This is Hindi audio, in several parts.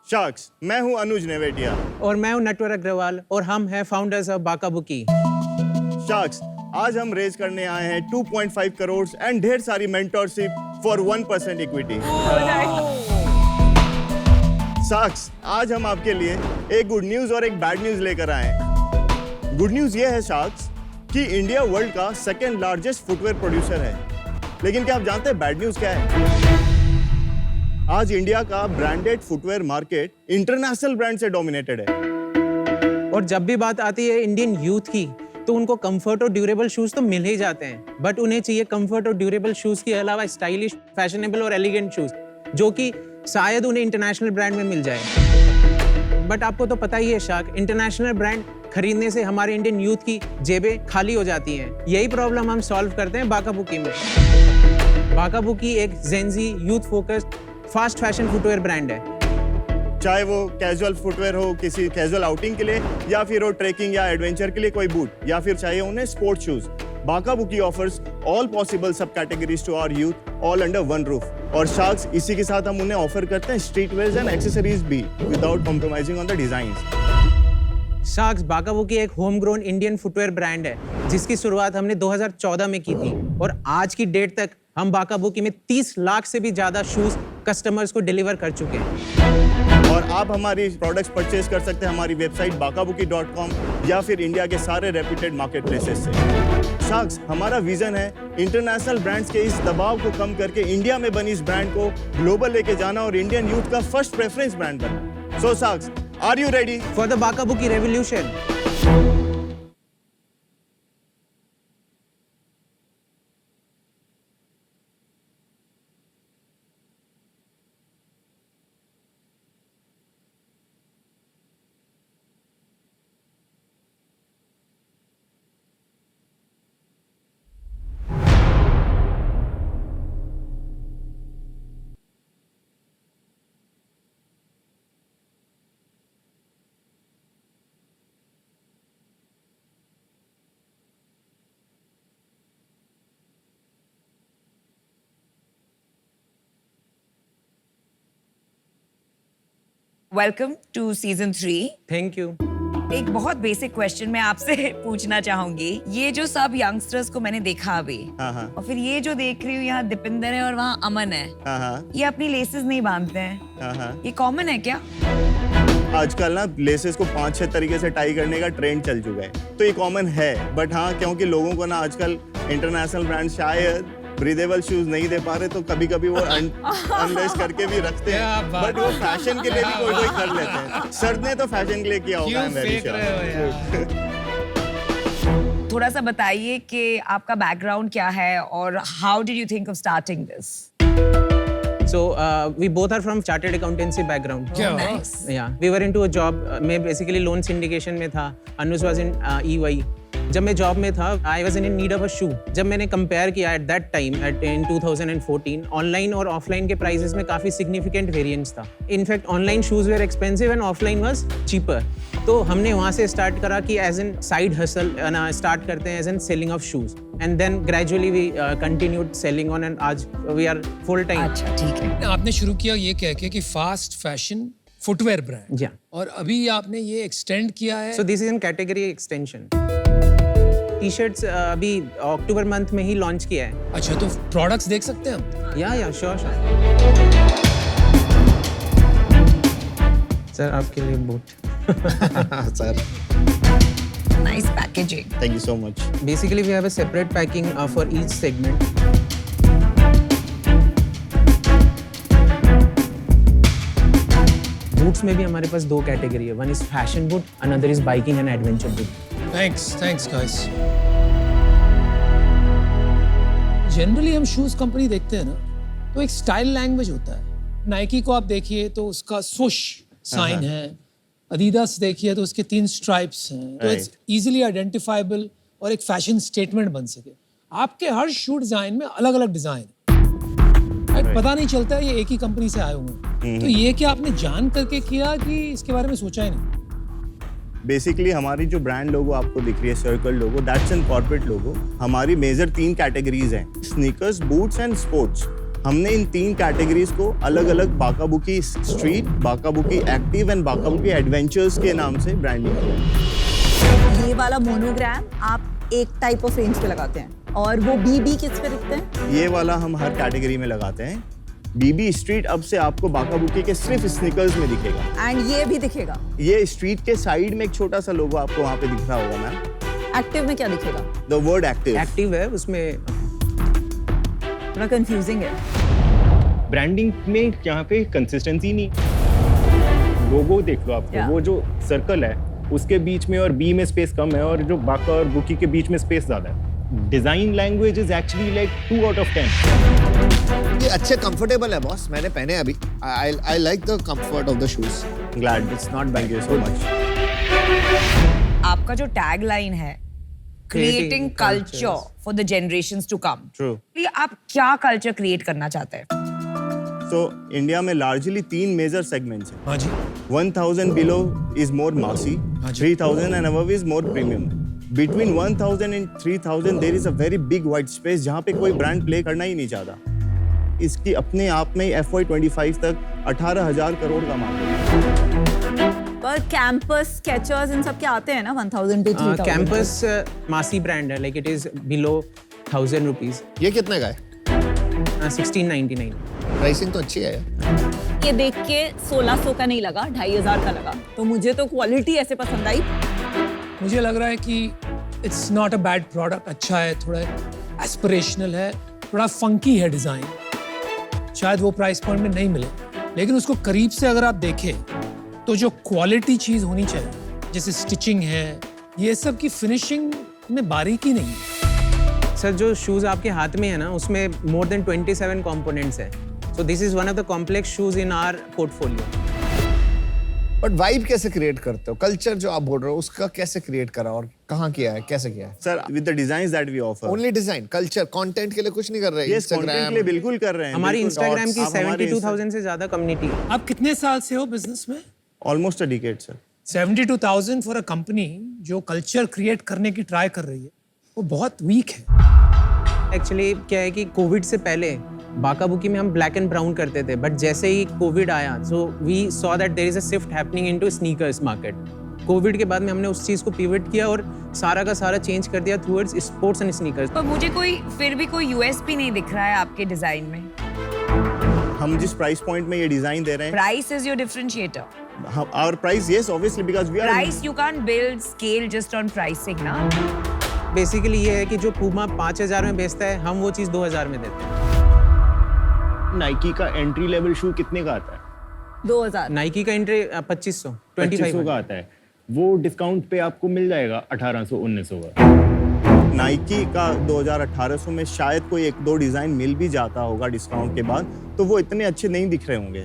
शार्क्स, मैं हूं अनुज नेवेटिया। और मैं हूं नटवर अग्रवाल और हम हैं founders of Baca Bucci. Sharks, आज हम रेज करने आए हैं 2.5 करोड़ एंड ढेर सारी मेंटरशिप फॉर 1% इक्विटी। शार्क्स, आज हम आपके लिए एक गुड न्यूज और एक बैड न्यूज लेकर आए हैं। गुड न्यूज ये है शार्क्स कि इंडिया वर्ल्ड का सेकेंड लार्जेस्ट फुटवेयर प्रोड्यूसर है। लेकिन क्या आप जानते हैं बैड न्यूज क्या है? आज इंडिया का branded footwear market international brand से डोमिनेटेड है। और जब भी बात आती है इंडियन यूथ की, तो उनको कंफर्ट और ड्यूरेबल शूज तो मिल ही जाते हैं, बट उन्हें चाहिए कंफर्ट और ड्यूरेबल शूज के अलावा स्टाइलिश, फैशनेबल और एलिगेंट शूज, जो कि शायद उन्हें इंटरनेशनल ब्रांड में मिल जाए। बट आपको तो पता ही है शार्क, इंटरनेशनल ब्रांड खरीदने से हमारे इंडियन यूथ की जेबें खाली हो जाती हैं। यही प्रॉब्लम हम सॉल्व करते हैं बाका बुकी में। बाका बुकी एक Gen Z, youth focused, fast fashion footwear brand है। चाहे वो कैजुअल फुटवेयर हो किसी कैजुअल आउटिंग के लिए, या फिर वो ट्रेकिंग या एडवेंचर के लिए कोई बूट, या फिर चाहिए उन्हें sports shoes, Bacca Bucci offers all possible सब categories to our youth, all under one roof. और शार्क्स, इसी के साथ हम उन्हें ऑफर करते हैं स्ट्रीट वेयर्स एंड एक्सेसरीज भी, without compromising on the designs. Sharks Bacca Bucci एक home grown Indian footwear brand है, जिसकी शुरुआत हमने 2014 में की थी, और आज की डेट तक हम बाका बुकी में 30 लाख से भी ज्यादा शूज कस्टमर्स को डिलीवर कर चुके हैं। और आप हमारी प्रोडक्ट्स परचेज कर सकते हैं हमारी वेबसाइट bakabuki.com या फिर इंडिया के सारे रेप्यूटेड मार्केट प्लेसेस से। शार्क्स, हमारा विजन है इंटरनेशनल ब्रांड्स के इस दबाव को कम करके इंडिया में बनी इस ब्रांड को ग्लोबल लेके जाना और इंडियन यूथ का फर्स्ट प्रेफरेंस ब्रांड बनना। So sharks, are you ready for the Baca Bucci revolution? Welcome to season 3। Thank you. एक बहुत बेसिक क्वेश्चन मैं आपसे पूछना चाहूंगी। ये जो सब यंगस्टर्स को मैंने देखा अभी, और फिर ये जो देख रही हूँ, यहाँ दीपिंदर है और वहाँ अमन है, ये अपनी लेसेस नहीं बांधते हैं, ये कॉमन है क्या? आजकल ना लेसेस को 5-6 तरीके से टाई करने का ट्रेंड चल चुका है, तो ये कॉमन है। बट हाँ, क्योंकि लोगों को ना आजकल इंटरनेशनल ब्रांड शायद ब्रीदेबल शूज नहीं दे पा रहे, तो कभी कभी वो अनलेस करके भी रखते हैं। बट वो फैशन के लिए भी कोई कोई कर लेते हैं। सर ने तो फैशन के लिए किया होगा, मैं वेरी श्योर। थोड़ा सा बताइए कि आपका बैकग्राउंड क्या है और how did you think of starting this? So we both are from chartered accountancy background. Nice. Yeah, we were into a job. मैं basically loan syndication में था. Anuj was in EY. जब मैं जॉब में था, I was in need of a shoe. जब मैंने कंपेयर किया at that time in 2014, online और ऑफलाइन के प्राइसेस में काफी सिग्निफिकेंट वेरिएंस था. In fact online shoes were expensive and offline was cheaper. तो हमने वहाँ से स्टार्ट करा कि as an side hustle start करते हैं as an selling of shoes, and then gradually we continued selling on, and आज वी आर फुल टाइम। अच्छा, ठीक है। आपने शुरू किया ये कह के कि fast fashion footwear brand, Yeah. और अभी आपने ये एक्सटेंड किया है। So this is in category extension. T shirts अभी अक्टूबर मंथ में ही लॉन्च किया है। अच्छा, तो प्रोडक्ट्स देख सकते हैं हम? या श्योर। सर आपके लिए boot. Sir, nice packaging. Thank you so much. Basically, we have a separate packing for each segment. Boots में भी हमारे पास 2 कैटेगरी है. One is fashion boot, another is biking and adventure boot. Thanks guys. Generally हम शूज कंपनी देखते हैं ना, तो एक स्टाइल लैंग्वेज होता है। नाइकी को आप देखिए तो उसका swoosh साइन है, अडीडास देखिए तो उसके 3 स्ट्राइप्स हैं, तो इट्स इजीली आइडेंटिफाइबल और एक फैशन स्टेटमेंट बन सके। आपके हर शू डिजाइन में अलग अलग डिजाइन है, पता नहीं चलता है ये एक ही कंपनी से आए हुए हैं। तो ये क्या आपने जान करके किया कि इसके बारे में सोचा ही नहीं? बेसिकली हमारी जो ब्रांड लोगो आपको दिख रही है, circle logo, that's an corporate logo. हमारी मेजर 3 कैटेगरीज हैं, स्नीकर्स, बूट्स एंड स्पोर्ट्स। हमने इन 3 कैटेगरीज को अलग अलग Bacca Bucci street, Bacca Bucci active and Bacca Bucci adventures के नाम से ब्रांडिंग किया। ये वाला मोनोग्राम आप एक टाइप ऑफ रेंज पे लगाते हैं और वो बीबी किस पे दिखते हैं? ये वाला हम हर कैटेगरी में लगाते हैं। बीबी स्ट्रीट अब से आपको बाकाबुकी के सिर्फ स्नीकर्स में दिखेगा। एंड ये भी दिखेगा? ये स्ट्रीट के साइड में एक छोटा सा लोगो आपको वहाँ पे दिख रहा होगा मैम। एक्टिव में क्या दिखेगा? The word active. एक्टिव है उसमें। थोड़ा कंफ्यूजिंग है। ब्रांडिंग में यहाँ पे कंसिस्टेंसी नहीं। लोगो देख लो आपको, Yeah. वो जो सर्कल है उसके बीच में और बी में स्पेस कम है और जो बाका और बुकी के बीच में स्पेस ज्यादा है। Design language is actually like 2 out of 10। ये अच्छे कंफर्टेबल है बॉस, मैंने पहने अभी। I like the comfort of the shoes. Glad it's not thank you so much. आपका जो टैग लाइन है, creating culture for the generations to come, true. आप क्या कल्चर क्रिएट करना चाहते हैं? तो इंडिया में लार्जली 3 मेजर सेगमेंट्स हैं। हाँ जी। 1000 below is more massy, हाँ जी। 3000 and above is more premium. Between 1000 and 3000 there is a very big white space जहाँ पे कोई ब्रांड प्ले करना ही नहीं चाहता। इसकी अपने आप में FY25 तक 18,000 करोड़ का मार्केट है। पर कैंपस, स्केचर्स इन सब के आते हैं ना 1000 to 3000? कैंपस मासी ब्रांड है, like it is below 1000 rupees. ये कितने का है? 1699। प्राइसिंग तो अच्छी है यार। ये देख के 1600 का नहीं लगा, 2500 का लगा। तो मुझे तो क्वालिटी ऐसे पसंद आई। मुझे लग रहा है कि it's not a bad product, अच्छा है, थोड़ा एस्पिरेशनल है, थोड़ा फंकी है डिजाइन। शायद वो प्राइस पॉइंट में नहीं मिले, लेकिन उसको करीब से अगर आप देखें तो जो क्वालिटी चीज होनी चाहिए, जैसे स्टिचिंग है, ये सब की फिनिशिंग में बारीकी नहीं है। सर जो शूज आपके हाथ में है ना, उसमें मोर देन 27 कंपोनेंट्स है। So this is one of the complex shoes in our portfolio. But vibe कैसे क्रिएट करते हो? कल्चर जो आप बोल रहे हो उसका कैसे क्रिएट करा और कहाँ किया है, कैसे किया है? Sir with the designs that we offer. Only design, culture, content के लिए कुछ नहीं कर रहे? यस, कंटेंट के लिए बिल्कुल कर रहे हैं। हमारी बिल्कुल। इंस्टाग्राम की आप हमारे 72,000 से ज्यादा कम्युनिटी है। आप कितने साल से हो बिजनेस में? Almost a decade sir. 72,000 for a company जो कल्चर क्रिएट करने की ट्राई कर रही है, वो बहुत वीक है। एक्चुअली क्या है कि कोविड से पहले बाकाबुकी में हम ब्लैक एंड ब्राउन करते थे, बट जैसे ही कोविड आया so we saw that there is a shift happening into sneakers market. Covid के बाद में हमने उस चीज को पिवट किया और सारा का सारा चेंज कर दिया टुवर्ड्स स्पोर्ट्स एंड स्नीकर्स। पर मुझे कोई फिर भी कोई यूएसपी नहीं दिख रहा है आपके डिजाइन में। हम जिस प्राइस पॉइंट में ये डिजाइन दे रहे हैं, price is your differentiator. Our price, yes obviously, because we are price you can't build scale just on pricing ना। बेसिकली ये है कि जो पूमा 5000 में बेचता है, हम वो चीज 2000 में देते हैं। नाइकी का एंट्री लेवल शू कितने का आता है? 2000। नाइकी का एंट्री 2500 2500 का आता है। वो डिस्काउंट पे आपको मिल जाएगा 1800-1900 का। नाइकी का 2018 में शायद कोई 1-2 डिजाइन मिल भी जाता होगा डिस्काउंट के बाद, तो वो इतने अच्छे नहीं दिख रहे होंगे।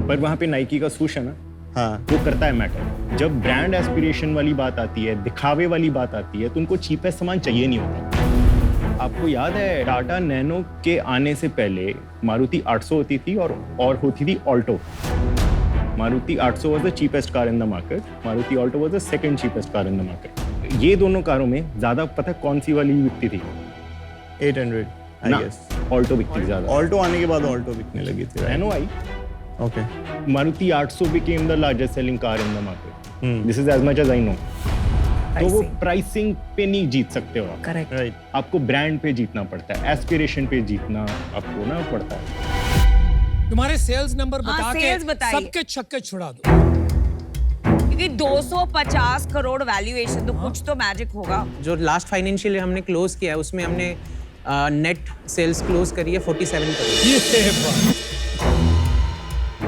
पर वहाँ पे नाइकी का सूश है ना, हाँ, वो करता है मैटर। जब ब्रांड एस्पिरेशन वाली बात आती है, दिखावे वाली बात आती है, तो उनको चीपेस्ट सामान चाहिए नहीं होता। आपको याद है टाटा नैनो के आने से पहले मारुति 800 होती थी और होती थी Alto. Maruti 800 was the cheapest car in the market, Maruti Alto was the second cheapest car in the market. ये दोनों कारों में ज्यादा पता कौन सी वाली बिकती थी? 800 आई ना, गेस। ऑल्टो बिकती ज्यादा। ऑल्टो आने के बाद ऑल्टो बिकने लगी थी। Nano I, okay, Maruti 800 became the largest selling car in the market. This is as much as I know. तो वो प्राइसिंग पे नहीं जीत सकते हो आप। करेक्ट। राइट। आपको ब्रांड पे जीतना पड़ता है, एस्पिरेशन पे जीतना आपको ना पड़ता है। तुम्हारे सेल्स नंबर हाँ, बता sales के बताइए। सबके छक्के छुड़ा दो। क्योंकि 250 करोड़ वैल्यूएशन, तो कुछ तो मैजिक होगा। जो लास्ट फाइनेंशियल हमने क्लोज किया है, उसमें हमने नेट सेल्स क्लोज करी है 47 करोड़। ये बात।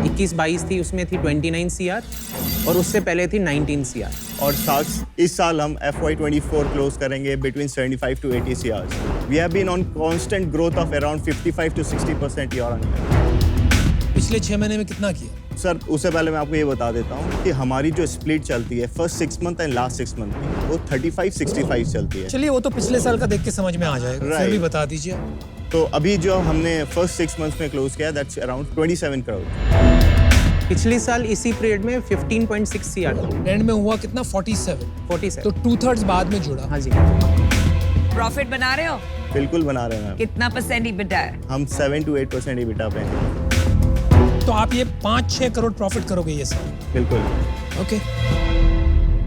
21-22 थी, उसमें थी 29 CR और उससे पहले थी 19 CR। और साथ इस साल हम FY24 क्लोज करेंगे between 75 to 80 CR। We have been on constant growth of around 55 to 60% year on year। पिछले 6 महीने में कितना किया? सर उससे पहले मैं आपको ये बता देता हूँ कि हमारी जो स्प्लिट चलती है first 6 month and last 6 month की, वो 35-65 चलती है। चलिए वो तो पिछले साल का देख के समझ में आ जाएगा, फिर Right. भी बता दीजिए। तो अभी जो हमने फर्स्ट 6 मंथ्स में क्लोज किया, दैट्स अराउंड 27 करोड़। पिछले साल इसी पीरियड में 15.6 CR था। एंड में हुआ कितना? 47। 47। तो 2/3 बाद में जुड़ा। हाँ जी। प्रॉफिट बना रहे हो? बिल्कुल बना रहे हैं मैम। कितना % EBITDA है? हम 7 to 8% EBITDA पे हैं। तो आप ये 5-6 करोड़ प्रॉफिट करोगे ये साल? बिल्कुल। ओके।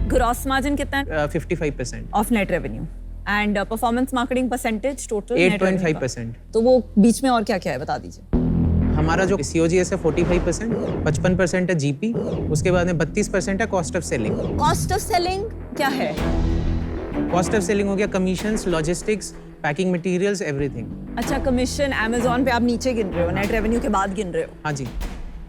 ग्रॉस मार्जिन कितना है 55%, of net revenue and performance marketing percentage total 8.5%। तो वो बीच में और क्या क्या है बता दीजिए। हमारा जो COGS है 45%, 55% है GP, उसके बाद में 32% है cost of selling. Cost of selling क्या है? कॉस्ट ऑफ सेलिंग हो गया commissions, logistics, packing materials, everything. अच्छा, कमीशन Amazon पे आप नीचे गिन रहे हो, नेट रेवेन्यू के बाद गिन रहे हो। हाँ जी,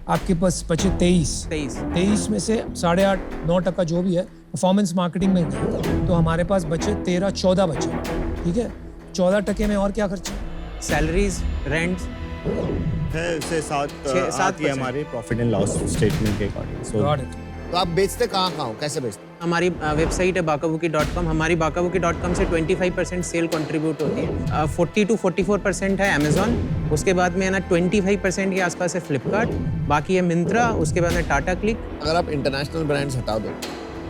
आपके पास बचे 23। 23 में से 8.5-9% जो भी है परफॉर्मेंस मार्केटिंग में गया, तो हमारे पास बचे 13-14 बचे। ठीक है, 14% में और क्या खर्चा? सैलरीज, रेंट्स है उससे 7 7% है हमारे प्रॉफिट एंड लॉस स्टेटमेंट के अकॉर्डिंग। So Got it. तो आप बेचते कहाँ हो, कैसे बेचते? हमारी वेबसाइट है bakabuki.com। हमारी bakabuki.com से 25% सेल कंट्रीब्यूट होती है। 40 to 44% है Amazon, उसके बाद में है ना 25% के आसपास है फ्लिपकार्ट, बाकी है मिंत्रा, उसके बाद में टाटा क्लिक। अगर आप इंटरनेशनल ब्रांड्स हटा दो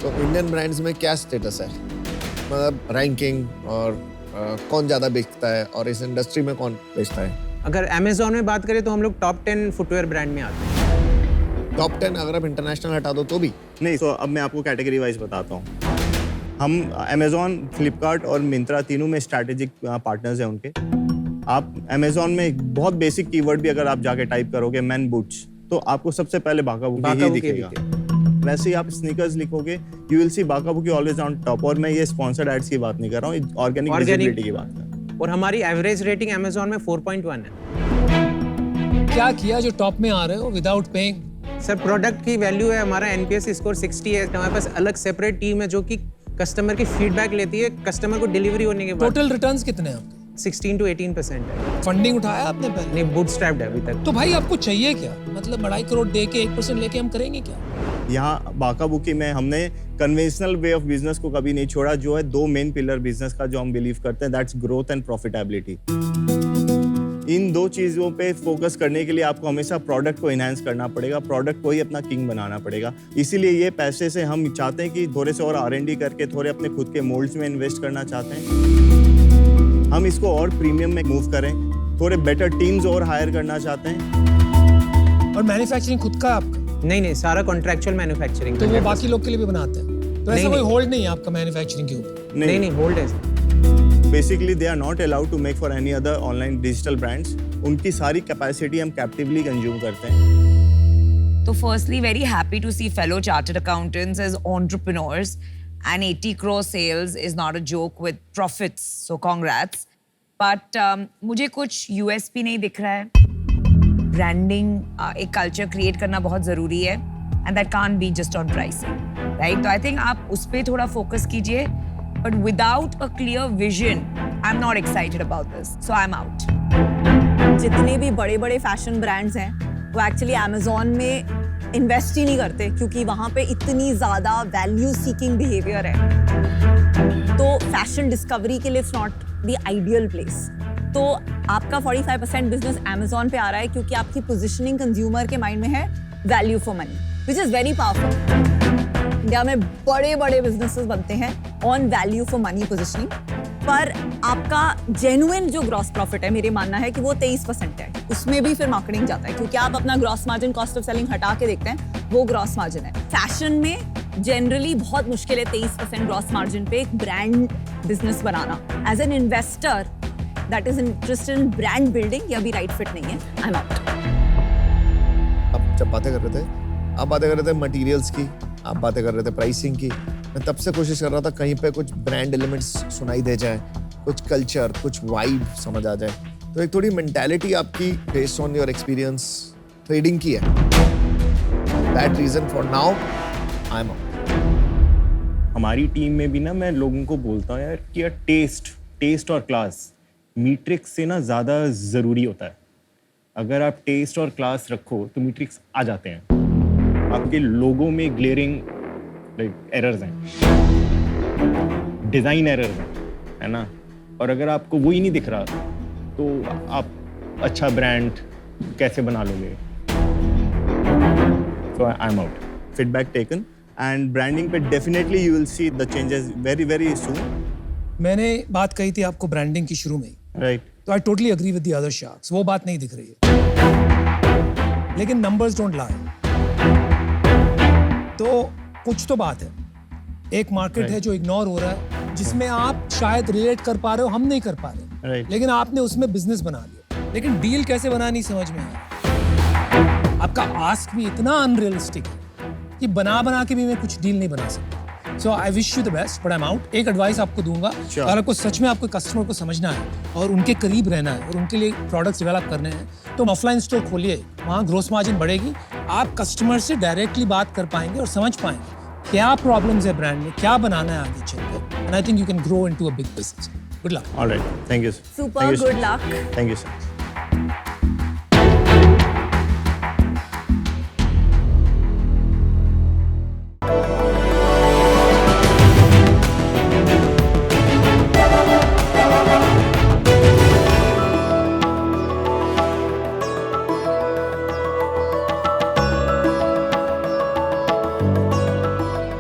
तो इंडियन ब्रांड्स में क्या स्टेटस है, मतलब रैंकिंग और कौन ज़्यादा बेचता है और इस इंडस्ट्री में कौन बेचता है? अगर Amazon में बात करें तो हम लोग टॉप 10 फुटवेयर ब्रांड में आते हैं। टॉप 10 अगर आप इंटरनेशनल हटा दो तो भी? नहीं, तो अब मैं आपको कैटेगरी वाइज बताता हूँ। हम Amazon, फ्लिपकार्ट और मिंत्रा तीनों में स्ट्रैटेजिक पार्टनर्स हैं उनके। आप Amazon में एक बहुत बेसिक कीवर्ड भी अगर आप जाके टाइप करोगे मैन बूट्स, तो आपको सबसे पहले बाकाबुकी ही दिखेगा। वैसे ही आप स्नीकर्स लिखोगे, you will see Bacca Bucci always on top. और मैं ये स्पॉन्सर्ड एड्स की बात नहीं कर रहा हूँ, ऑर्गेनिक विजिबिलिटी की बात कर रहा हूँ। और हमारी एवरेज रेटिंग Amazon में 4.1 है। क्या किया जो टॉप में आ रहे हो विदाउट पेइंग? सर, प्रोडक्ट की वैल्यू है, हमारा NPS स्कोर 60 है। हमारे पास अलग सेपरेट टीम है जो कि कस्टमर की फीडबैक लेती है, कस्टमर को डिलीवरी होने के बाद। टोटल रिटर्न्स कितने हैं आपके? 16 to 18% है। फंडिंग उठाया आपने पहले? नहीं, बूटस्ट्रैप्ड है अभी तक। तो भाई आपको चाहिए क्या? मतलब 2.5 करोड़ दे के 1% लेके हम करेंगे क्या? यहाँ बाकाबुकी में हमने कन्वेंशनल वे ऑफ बिजनेस को कभी नहीं छोड़ा, जो है 2 मेन पिलर बिजनेस का जो हम बिलीव करते हैं, दैट्स ग्रोथ एंड प्रॉफिटेबिलिटी। इन 2 चीज़ों पे फोकस करने के लिए आपको हमेशा प्रोडक्ट को इनहांस करना पड़ेगा, प्रोडक्ट को ही अपना किंग बनाना पड़ेगा। इसीलिए ये पैसे से हम चाहते हैं कि थोड़े से और R&D करके थोड़े अपने खुद के मोल्ड्स में इन्वेस्ट करना चाहते हैं। हम इसको और प्रीमियम में मूव करें, थोड़े बेटर टीम्स और हायर करना चाहते हैं। और मैन्युफैक्चरिंग खुद का आपका? नहीं, सारा कॉन्ट्रैक्चुअल मैन्युफैक्चरिंग। तो वो बाकी लोग के लिए भी बनाते हैं? तो ऐसा कोई होल्ड नहीं है आपका मैन्युफैक्चरिंग के ऊपर? नहीं, होल्ड है। Basically they are not allowed to make for any other online digital brands. उनकी सारी कैपेसिटी हम कैप्टिवली कंज्यूम करते हैं। तो firstly very happy to see fellow chartered accountants as entrepreneurs and 80 crore sales is not a joke with profits, so congrats. But मुझे कुछ USP नहीं दिख रहा है। ब्रांडिंग एक कल्चर क्रिएट करना बहुत ज़रूरी है and that can't be just on pricing, right? तो I think आप उस पर थोड़ा फोकस कीजिए, but without a clear vision, I'm not excited about this, so I'm out. जितने भी बड़े बड़े फैशन ब्रांड्स हैं वो एक्चुअली Amazon में इन्वेस्ट ही नहीं करते, क्योंकि वहाँ पे इतनी ज़्यादा वैल्यू सीकिंग बिहेवियर है। तो फैशन डिस्कवरी के लिए it's not the ideal place. तो आपका 45% बिजनेस Amazon पे आ रहा है क्योंकि आपकी पोजिशनिंग कंज्यूमर के माइंड में है value for money, which is very powerful. India में बड़े बड़े बिजनेसेस बनते हैं on value for money positioning, पर आपका जेन्युइन जो ग्रॉस प्रॉफिट है, मेरे मानना है कि वो 23% है। उसमें भी फिर मार्केटिंग जाता है, क्योंकि आप अपना gross margin cost of selling हटा के देखते हैं, वो ग्रॉस मार्जिन है। फैशन में जनरली बहुत मुश्किल है 23% ग्रॉस मार्जिन पे एक ब्रांड बिजनेस बनाना। As an investor that is interested in brand building, ये अभी राइट फिट नहीं है। I am out. आप जब बातें कर रहे थे, आप बातें कर रहे थे मटेरियल्स की, आप बातें कर रहे थे प्राइसिंग की, मैं तब से कोशिश कर रहा था कहीं पे कुछ ब्रांड एलिमेंट्स सुनाई दे जाए, कुछ कल्चर, कुछ वाइब समझ आ जाए। तो एक थोड़ी मेंटालिटी आपकी based on your experience trading की है। That reason for now I am out. हमारी टीम में भी ना मैं लोगों को बोलता हूँ यार कि यार टेस्ट और क्लास मीट्रिक्स से ना ज़्यादा ज़रूरी होता है। अगर आप टेस्ट और क्लास रखो तो मीट्रिक्स आ जाते हैं। आपके लोगों में ग्लेयरिंग एरर्स हैं, डिज़ाइन एरर्स हैं, है ना। और अगर आपको वो ही नहीं दिख रहा तो आप अच्छा ब्रांड कैसे बना लोगे? So I'm out. Feedback taken and branding पे definitely you will see the changes very soon. मैंने बात कही थी आपको ब्रांडिंग की शुरू में ही राइट तो I totally agree with the other sharks, वो बात नहीं दिख रही है, लेकिन नंबर्स डोंट लाई। तो कुछ तो बात है, एक मार्केट है जो इग्नोर हो रहा है, जिसमें आप शायद रिलेट कर पा रहे हो, हम नहीं कर पा रहे, Right. लेकिन आपने उसमें बिजनेस बना लिया, लेकिन डील कैसे बना नहीं समझ में आया। आपका आस्क भी इतना अनरियलिस्टिक है कि बना के भी मैं कुछ डील नहीं बना सकता। So I wish you the best, but I am out. एक एडवाइस आपको दूंगा, Sure. अगर आपको सच में आपको कस्टमर को समझना है और उनके करीब रहना है और उनके लिए प्रोडक्ट्स डेवलप करने हैं, तो ऑफलाइन स्टोर खोलिए, वहाँ ग्रोस मार्जिन बढ़ेगी, आप कस्टमर से डायरेक्टली बात कर पाएंगे और समझ पाएंगे क्या प्रॉब्लम्स है ब्रांड में, क्या बनाना है आगे चलकर, and I think you can grow into a big business. Good luck. Alright, thank you sir. Super, good luck. Thank you sir.